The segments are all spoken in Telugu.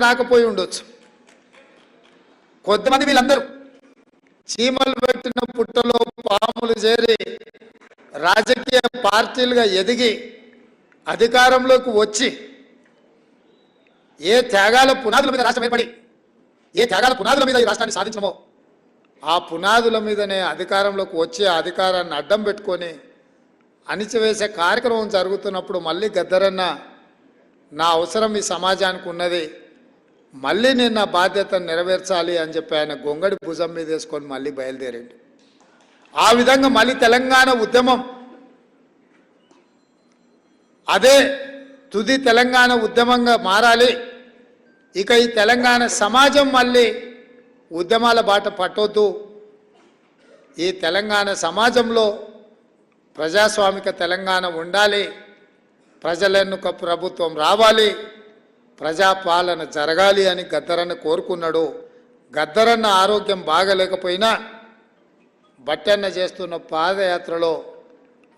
రాకపోయి ఉండొచ్చు. కొంతమంది వీళ్ళందరూ చీమలు పెట్టిన పుట్టలో పాములు చేరి రాజకీయ పార్టీలుగా ఎదిగి అధికారంలోకి వచ్చి ఏ త్యాగాల పునాదుల మీద రాష్ట్రం ఏర్పడి ఏ త్యాగాల పునాదుల మీద ఈ రాష్ట్రాన్ని సాధించమో ఆ పునాదుల మీదనే అధికారంలోకి వచ్చి ఆ అధికారాన్ని అడ్డం పెట్టుకొని అణిచివేసే కార్యక్రమం జరుగుతున్నప్పుడు మళ్ళీ గద్దరన్న నా అవసరం ఈ సమాజానికి ఉన్నది, మళ్ళీ నేను నా బాధ్యతను నెరవేర్చాలి అని చెప్పి ఆయన గొంగడి భుజం మీద వేసుకొని మళ్ళీ బయలుదేరండి. ఆ విధంగా మళ్ళీ తెలంగాణ ఉద్యమం అదే తుది తెలంగాణ ఉద్యమంగా మారాలి. ఇక ఈ తెలంగాణ సమాజం మళ్ళీ ఉద్యమాల బాట పట్టొద్దు. ఈ తెలంగాణ సమాజంలో ప్రజాస్వామిక తెలంగాణ ఉండాలి, ప్రజలెన్నుక ప్రభుత్వం రావాలి, ప్రజాపాలన జరగాలి అని గద్దరన్న కోరుకున్నాడు. గద్దరన్న ఆరోగ్యం బాగలేకపోయినా బట్టన్న చేస్తున్న పాదయాత్రలో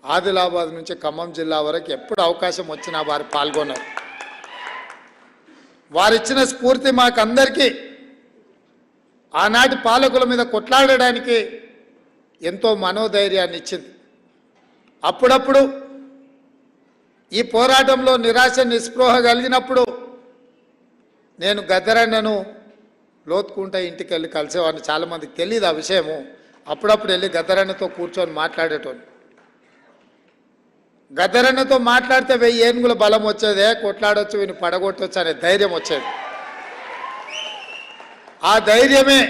ఆదిలాబాద్ నుంచి ఖమ్మం జిల్లా వరకు ఎప్పుడు అవకాశం వచ్చినా వారు పాల్గొన్నారు. వారిచ్చిన స్ఫూర్తి మాకందరికీ ఆనాటి పాలకుల మీద కొట్లాడడానికి ఎంతో మనోధైర్యాన్ని ఇచ్చింది. అప్పుడప్పుడు ఈ పోరాటంలో నిరాశ నిస్పృహ కలిగినప్పుడు నేను గద్దరన్నను లోతుకుంటా ఇంటికి వెళ్ళి కలిసేవాడిని. చాలామందికి తెలియదు ఆ విషయము. అప్పుడప్పుడు వెళ్ళి గద్దరన్నతో కూర్చొని మాట్లాడేటోని. గద్దరన్నతో మాట్లాడితే 1000 ఏనుగుల బలం వచ్చేదే, కొట్లాడొచ్చు, వీని పడగొట్టవచ్చు అనే ధైర్యం వచ్చేది. ఆ ధైర్యమే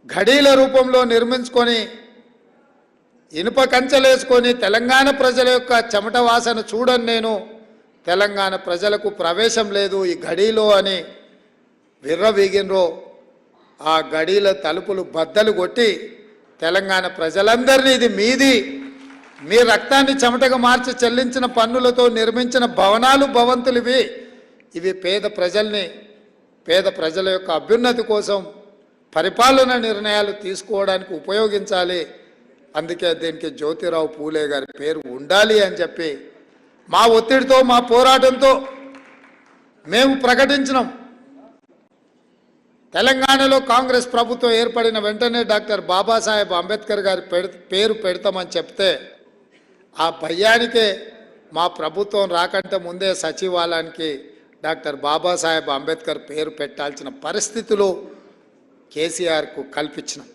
ఘడీల రూపంలో నిర్మించుకొని ఇనుప కంచెలేసుకొని తెలంగాణ ప్రజల యొక్క చెమట వాసన చూడని నేను తెలంగాణ ప్రజలకు ప్రవేశం లేదు ఈ గడీలో అని విర్రవీగినరో ఆ గడీల తలుపులు బద్దలు కొట్టి తెలంగాణ ప్రజలందరినీ ఇది మీది, మీ రక్తాన్ని చెమటగా మార్చి చెల్లించిన పన్నులతో నిర్మించిన భవనాలు భవంతులు ఇవి పేద ప్రజల యొక్క అభ్యున్నతి కోసం పరిపాలన నిర్ణయాలు తీసుకోవడానికి ఉపయోగించాలి, అందుకే దీనికి జ్యోతిరావు పూలే గారి పేరు ఉండాలి అని చెప్పి మా ఒత్తిడితో మా పోరాటంతో మేము ప్రకటించినాం. తెలంగాణలో కాంగ్రెస్ ప్రభుత్వం ఏర్పడిన వెంటనే డాక్టర్ బాబాసాహెబ్ అంబేద్కర్ గారి పేరు పెడతామని చెప్తే ఆ భయానికే మా ప్రభుత్వం రాకంటే ముందే సచివాలయానికి డాక్టర్ బాబాసాహెబ్ అంబేద్కర్ పేరు పెట్టాల్సిన పరిస్థితులు కేసీఆర్కు కల్పించినాం.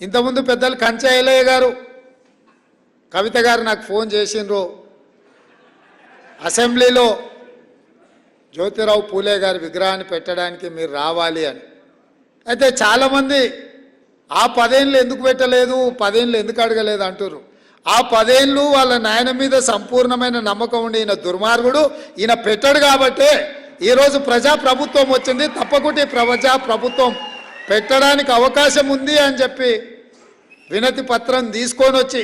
ఇంతకుముందు పెద్దలు కంచయ్యలయ్య గారు, కవిత గారు నాకు ఫోన్ చేసిండ్రు, అసెంబ్లీలో జ్యోతిరావు పూలే గారి విగ్రహాన్ని పెట్టడానికి మీరు రావాలి అని. అయితే చాలామంది ఆ 10 ఏళ్ళు ఎందుకు పెట్టలేదు, 10 ఏళ్ళు ఎందుకు అడగలేదు అంటారు. ఆ 10 ఏళ్ళు వాళ్ళ నాయన మీద సంపూర్ణమైన నమ్మకం ఉండి ఈయన దుర్మార్గుడు, ఈయన పెట్టాడు కాబట్టే ఈరోజు ప్రజాప్రభుత్వం వచ్చింది, తప్పకుండా ప్రజాప్రభుత్వం పెట్టడానికి అవకాశం ఉంది అని చెప్పి వినతి పత్రం తీసుకొని వచ్చి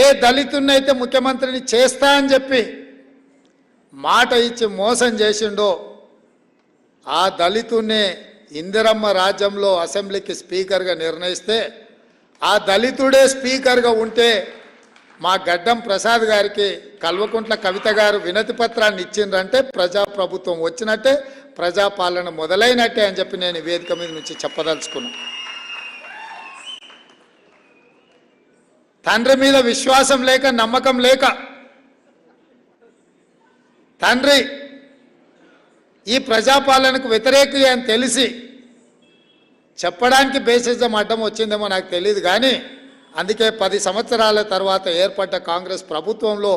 ఏ దళితున్నైతే ముఖ్యమంత్రిని చేస్తా అని చెప్పి మాట ఇచ్చి మోసం చేసిండో ఆ దళితున్నే ఇందిరమ్మ రాజ్యంలో అసెంబ్లీకి స్పీకర్గా నిర్ణయిస్తే ఆ దళితుడే స్పీకర్గా ఉంటే మా గడ్డం ప్రసాద్ గారికి కల్వకుంట్ల కవిత గారు వినతి పత్రాన్ని ఇచ్చిండ్రంటే ప్రజాప్రభుత్వం వచ్చినట్టే, ప్రజాపాలన మొదలైనట్టే అని చెప్పి నేను వేదిక మీద నుంచి చెప్పదలుచుకున్నాను. తండ్రి మీద విశ్వాసం లేక, నమ్మకం లేక తండ్రి ఈ ప్రజాపాలనకు వ్యతిరేకి అని తెలిసి చెప్పడానికి బేసిజం అడ్డం వచ్చిందేమో నాకు తెలియదు, కానీ అందుకే 10 సంవత్సరాల తర్వాత ఏర్పడ్డ కాంగ్రెస్ ప్రభుత్వంలో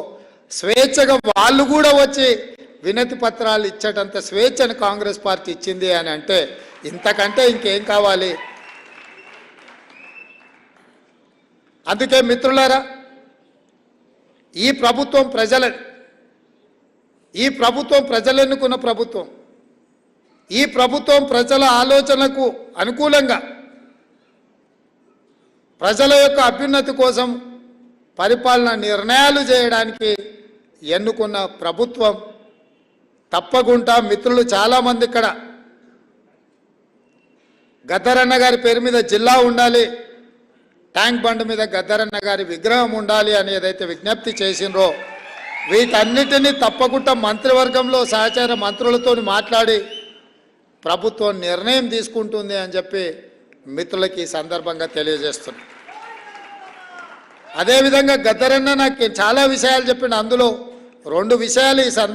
స్వేచ్ఛగా వాళ్ళు కూడా వచ్చి వినతి పత్రాలు ఇచ్చేటంత స్వేచ్ఛను కాంగ్రెస్ పార్టీ ఇచ్చింది అని అంటే ఇంతకంటే ఇంకేం కావాలి? అందుకే మిత్రులారా, ఈ ప్రభుత్వం ప్రజలు ఎన్నుకున్న ప్రభుత్వం, ఈ ప్రభుత్వం ప్రజల ఆలోచనలకు అనుకూలంగా ప్రజల యొక్క అభ్యున్నతి కోసం పరిపాలన నిర్ణయాలు చేయడానికి ఎన్నుకున్న ప్రభుత్వం. తప్పకుండా మిత్రులు చాలామంది ఇక్కడ గద్దరన్న గారి పేరు మీద జిల్లా ఉండాలి, ట్యాంక్ బండ్ మీద గద్దరన్న గారి విగ్రహం ఉండాలి అని ఏదైతే విజ్ఞప్తి చేసినరో వీటన్నిటినీ తప్పకుండా మంత్రివర్గంలో సహచార మంత్రులతో మాట్లాడి ప్రభుత్వం నిర్ణయం తీసుకుంటుంది అని చెప్పి మిత్రులకి ఈ సందర్భంగా తెలియజేస్తున్నాను. అదేవిధంగా గద్దరన్న నాకు చాలా విషయాలు చెప్పిండు. అందులో 2 విషయాలు ఈ సందర్భంగా